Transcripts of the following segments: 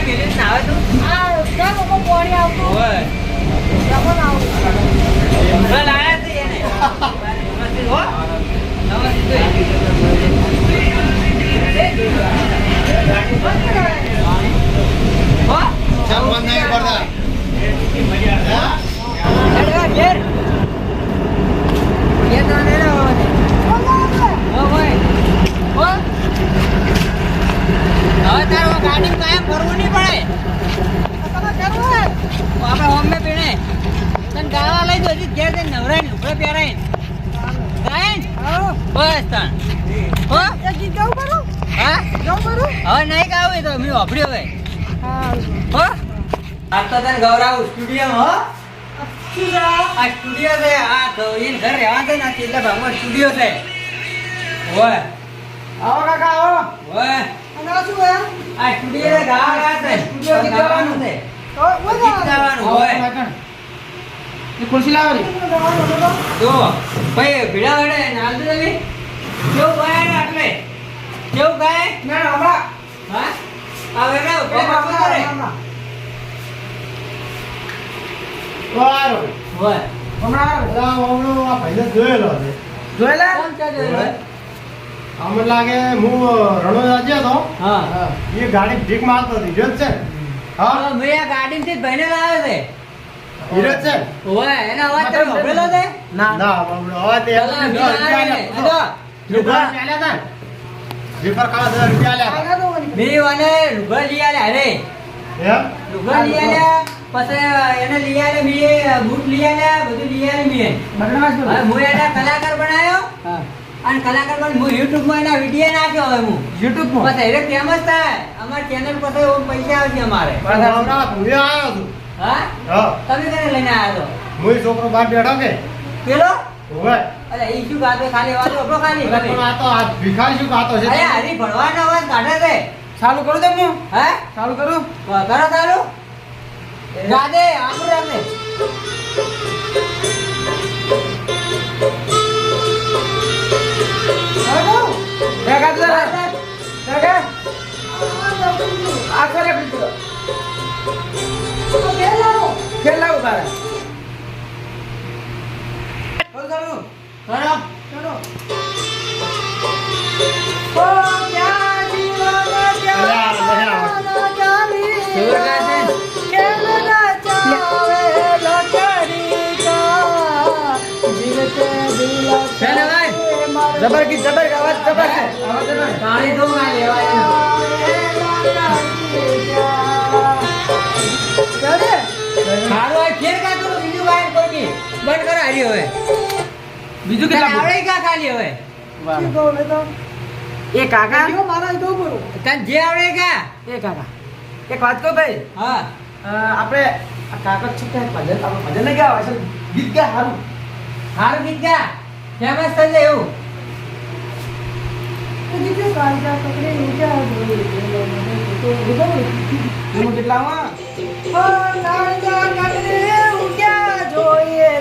મેલી નાવે તું આ ચાલો કો પોણી આવતો ઓય જમણ આવ લાયા છે એને નમસ્તે હો હો ચાલ બંધ નહીં પડતા હા અડવા ઘેર ઘેર તો ને રે હો ભાઈ હો હવે તારો ગાડી કાયમ ફરવું નહીં પડે તમે કરવું હે આપણે હોમે પીણે તને ગાવા લઈ દો હજી ઘેર જઈને નવરાઈને લુગડો પહેરાઈને રાઈન આવો બસ તણ હો એક ગીત ગાવું કરું હા ગાવું કરું હવે નહીં ગાવું એ તો મેં વાપર્યો હવે હા હો આ તો તને ગૌરાવ સ્ટુડિયો હો આ સ્ટુડિયો છે આ તો એને ઘર રહેવા છે ને એટલે ભાગમાં સ્ટુડિયો છે ઓય આવો કાકા આવો ઓય અને આ શું હે આ સ્ટુડિયો ગાવા છે સ્ટુડિયો ગીત ગાવાનું છે તો ગીત ગાવાનું હોય એ ખુરશી લાવરી જો ભાઈ ભીડા વડે નાલ દે તમે કેવું ગાય ને આટલે કેવું ગાય ના હમણાં હા આ વેડા ઉપર બાપા કરે વારો હોય હમણાં આ ઓમનો આ ભાઈને જોયેલો છે જોયેલા કોણ છે જોઈ આમ લાગે હું રણોજા ગયો તો હા એ ગાડી ભીખ મારતો હતી જો છે હા હા મેં આ ગાડીમાંથી જ ભાઈને લાવ્યો છે હીરો છે ઓય એનો અવાજ તમે સાંભળેલો છે ના બાબડો હવે તે પેલા ભીડા આવે ને, હલો, રૂપિયા ચાલ્યા હતા રીફર કાળા રૂપિયા આલ્યા આગળ તો વળી મેં વાને લુગડા લઈ આલ્યા અરે એમ લુગડા લઈ આલ્યા પછી એને લઈ આલ્યા મેં બૂટ લઈ આલ્યા બધું લઈ આલ્યા મેં બગડામાં શું હવે હું એને કલાકાર બનાવ્યો હા અને કલાકાર બની હું YouTube માં એના વિડીયો નાખ્યો હવે હું YouTube બસ એને ફેમસ થાય અમારી ચેનલ પર તો પૈસા આવશે અમારે હમણાં ભૂલ્યો આવ્યો છું હા હા તમે કને લઈને આવ્યા હું છોકરો બહાર બેઠો કે છો પેલો ઓય અરે ઈ શું ગાતો ખાલી વાતો આપણો ખાલી એટલે પણ આ તો આ ભિખારી શું ગાતો છે અરે હરી ભણવાનો અવાજ કાઢે છે ચાલુ કરું દે હું હે ચાલુ કરું કરો ચાલુ રાધે આખું રાધે આગળ દેખા તો દેખા આ કરે બીજું ખેલા ઉતારે બોલ કરું કરો ચલો ઓ ક્યા જીવન ક્યા કેવું ગાય છે ખેલના ચાવે લકડી કા જીવતે દિલ છે ને ભાઈ જબર કી જબર અવાજ જબર છે અવાજ જબર પાણી દો ના લેવાય સારું હોય ફેર કા કરું બીજું ગાય કોઈ બી બંધ કરો હારી હવે બીજું તને આવડે કા ખાલી હવે એ કાકા મારા તો બોલો તને જે આવડે કા એ કાકા એક વાત કહો ભાઈ હા આપણે આ કાકા છે કે ભજન આપણે ભજન નહીં ગાવા છે ગીત ગા સારું હારું ગીત ગા ફેમસ થઈ જાય એવું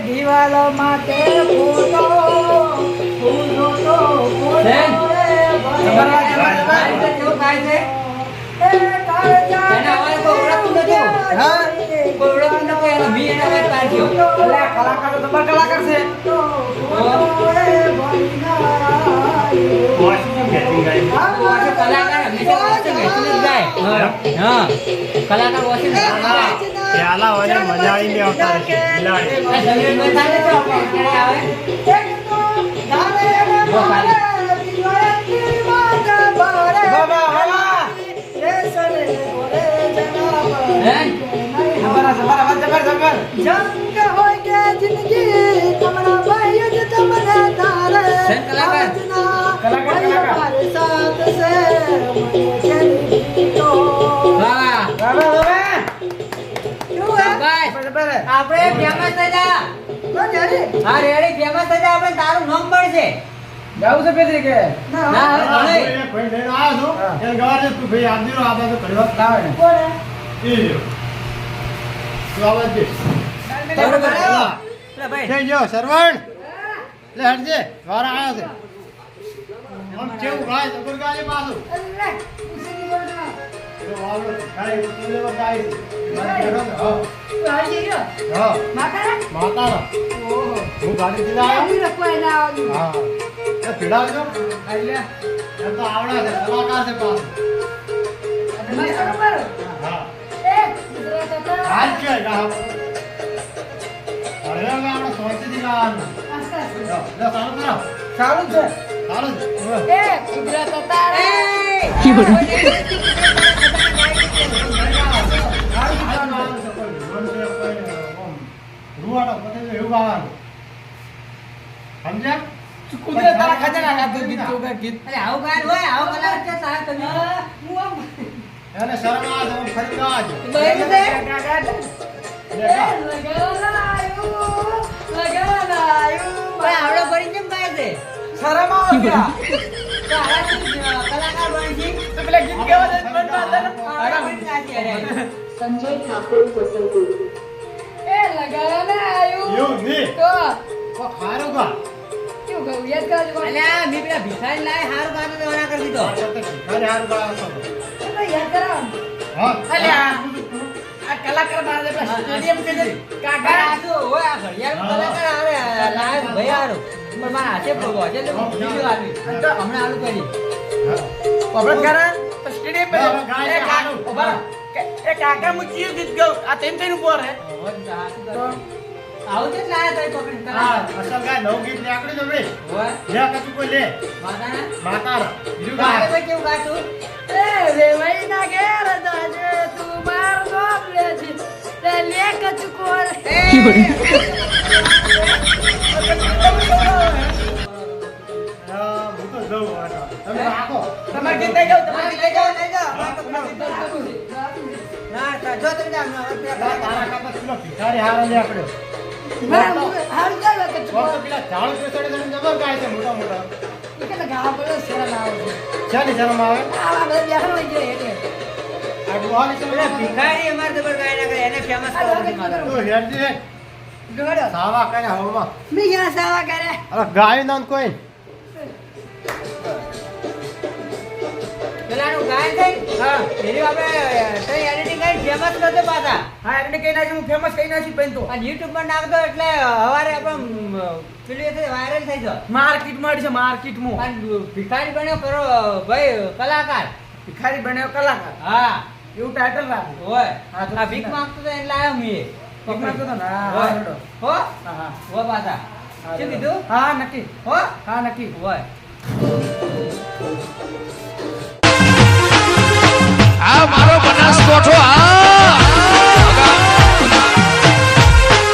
દિવાલ માટે ફોટો ફૂલો તો બેન, જબર ખાય છે કેવું ખાય છે એના અવાજ કોઈ ઓળખતું નથી હા કોઈ ઓળખતું નથી એનો મી એના અવાજ કાઢ્યો કલાકાર તો જબર કલાકાર છે કલાકાર હંમેશા વોશિંગ મશીન જ ગાય હા કલાકાર વોશિંગ મશીન જ ગાય પેલા હોય મજા આવી ને આવતા રહેશે. બિલાડી. આ જમીન પર થાય છે આપણે અત્યારે આવે બહુ ખાલી બાબા વાલા હે જબર જબર જબર જંગ હોય કે જિંદગી તમારા ભાઈ જ તમને તારે છે કલાકાર? કલાકાર સાથ સે મને ચલી તો વાહ બાબા બાબા શું હે બસ. જબર આપણે ફેમસ થઈ જા તો જરી હા રેડી ફેમસ થઈ જા આપણે તારું નામ પડશે જાવું છે પેદરી કે ના હા, હવે હું ભણે. એક ભાઈ લઈને આવ્યો છું. એને ગવા દે તું ભાઈ આપજો ને, આ બાજુ ઘડી વખત આવે ને. કોને એ રહ્યો. તું આ બાજુ દે. તમને બનાવો? હા. લે ભાઈ થઈ ગયો, સરવણ. લે હટજે, વાર આવ્યો છે. આમ કેવું ગાય, જબર ગાય પાછું. અરે ઉસી બોલના જો વાલો ખાઈ તું લેવા જાય છે મારે ઘેરો ને હા તું આવી ગયો હા માતારા માતાના ઓહો હું ગાડી થી લાવ્યો આવી રખવાય ના આવી હા એ પીડાવજો આલે એ તો આવડા છે કલાકાર છે પાસ મને ખબર હા એ ગુજરાત હતા હાલ કે ગા અરે આપણે સોચી લાવવાનું આસ્તા લે ચાલુ કરો ચાલુ છે ચાલુ એ ગુજરાત હતા રે રૂવાડો બધે એવું ગાવાનું સમજ્યા કુદરત તારા ખજાના લાગતો ગીત ચોગા ગીત અરે આવું ગાયન હોય આવો કલાકાર છે સાહેબ તમે હું આમ એને શરમ આવે તો ફરી ગાજો બહેન છે પણ આવડો ભરી કેમ ગાય છે શરમ આવે ક્યાં? તો આવા શું કલાકાર બની છે તો પેલા ગીત કેવા છે મનમાં અંદર? આવડો ભરી નાખી અરે संजय ठाकुर कोसलपुर એ લગાવવાના આયું. એવું નહીં તો તો ખારું ગા કેવું કહું યાદ કરજો કોણ? અલ્યા મેં પેલા ભિખારી લાય હારું ગાતો તો ઓના કરી દીધો ખાલી હારું ગા તો યાદ કરાવો. હા અલ્યા આ કલાકાર બાર પેલા સ્ટેડિયમ કે છે કાકા આ તો હોય આ ઘડિયાળ કલાકાર આવે લાય ભાઈ હારું પણ મારા હાથે પગો છે એટલે બીજું આવી હમણાં આલું કરી પબરત કરા તો સ્ટેડિયમ पे હવે ગાય એ છે, કાકા હાલો. ઉભા રહો. એ કાકા હું કયું ગીત ગાઉં? આ તેમ તેનું બોર હે આવું છે લાયા તો પકડી હા કલાકાર અસલ ગાય નવ ગીત નીકળી જો ભાઈ હોય લે કશું કોઈ લે માતાના માતાર બીજું ગાય ગાય ભાઈ કેવું ગાતું એ વેવાઈ ના ઘેર જાજે તું માર ગોમ લેજી તે લે કચકોર હા હું તો જઉં આટા તમે રાખો તમાર ગીત લઈ જાઓ તમારે તમાર લઈ જાઓ લઈ જાઓ આ તો પછી કરતું છે. ના તો જો તમે જાઓ ના હવે પેલા તારા કલાકાર કાકા પેલો ભિખારી હારો નીકળ્યો હાલ જાવ તો કચકોર પેલા ઝાડુ પેસડે જણ જબર ગાય છે મોટા મોટા એ કે ગા પડે શરમ આવે છે શાની શરમ આવે આવા બધા બેહણ લઈ જાય એટલે આ ગુહાની શરમ પેલા આવે ભિખારી અમારે જબર ગાય ના કરે એને ફેમસ કરવું છે મારે તો હેડજી હે ગોડો સાવા કરે હવામાં મી ક્યાં સાવા કરે અરે ગાય નામ કોઈ પેલાનું ગાયન થઈ હા એની આપણે તઈ એડિટિંગ કરી ફેમસ કરતો પાછા હા એટલે કઈ નાખી હું ફેમસ કઈ નાખી પેન તો અને YouTube પર નાખતો એટલે હવારે આપણે પેલું એ વાયરલ થઈ જાય માર્કેટ માં છે માર્કેટ માં અને ભિખારી બન્યો કરો ભાઈ કલાકાર ભિખારી બન્યો કલાકાર હા એવું ટાઇટલ રાખ્યું હોય હા, તો આ ભીખ માંગતો તો એને લાયો મી ભીખ માંગતો તો ને? હા, હોય. હા, હેડો. હો હા હા હો પાછા શું કીધું હા નક્કી હો હા નક્કી હોય આ મારો બનાસકોઠો